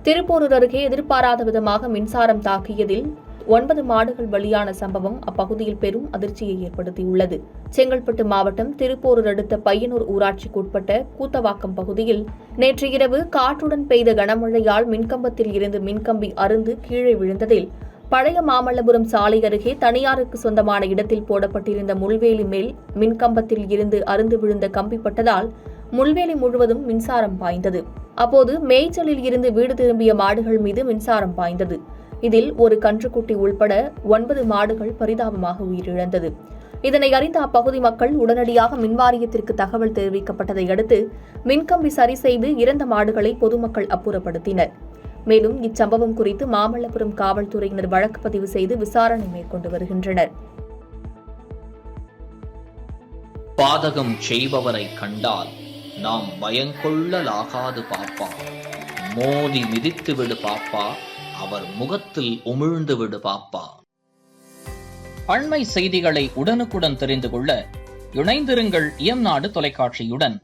திருப்போரூர் அருகே எதிர்பாராத விதமாக மின்சாரம் தாக்கியதில் 9 மாடுகள் பலியான சம்பவம் அப்பகுதியில் பெரும் அதிர்ச்சியை ஏற்படுத்தியுள்ளது. செங்கல்பட்டு மாவட்டம் திருப்போரூர் அடுத்த பையனூர் ஊராட்சிக்குட்பட்ட கூத்தவாக்கம் பகுதியில் நேற்று இரவு காற்றுடன் பெய்த கனமழையால் மின்கம்பத்தில் இருந்து மின்கம்பி அறுந்து கீழே விழுந்ததில் பழைய மாமல்லபுரம் சாலை அருகே தனியாருக்கு சொந்தமான இடத்தில் போடப்பட்டிருந்த முள்வேலி மேல் மின்கம்பத்தில் இருந்து அறுந்து விழுந்த கம்பி பட்டதால் முள்வேலி முழுவதும் மின்சாரம் பாய்ந்தது. அப்போது மேய்ச்சலில் இருந்து வீடு திரும்பிய மாடுகள் மீது மின்சாரம் பாய்ந்தது. இதில் ஒரு கன்றுக்குட்டி உள்பட 9 மாடுகள் பரிதாபமாக உயிரிழந்தது. இதனை அறிந்த அப்பகுதி மக்கள் உடனடியாக மின்வாரியத்திற்கு தகவல் தெரிவிக்கப்பட்டதை அடுத்து மின்கம்பி சரி செய்து இறந்த மாடுகளை பொதுமக்கள் அப்புறப்படுத்தினர். மேலும் இச்சம்பவம் குறித்து மாமல்லபுரம் காவல்துறையினர் வழக்கு பதிவு செய்து விசாரணை மேற்கொண்டு வருகின்றனர். பாதகம் செய்பவரை கண்டால் நாம் பயங்கொள்ளலாகாது பாப்பா, மோதி மிதித்து விடு பாப்பா, அவர் முகத்தில் உமிழ்ந்து விடு பாப்பா. அண்மை செய்திகளை உடனுக்குடன் தெரிந்து கொள்ள இணைந்திருங்கள் எம் நாடு தொலைக்காட்சியுடன்.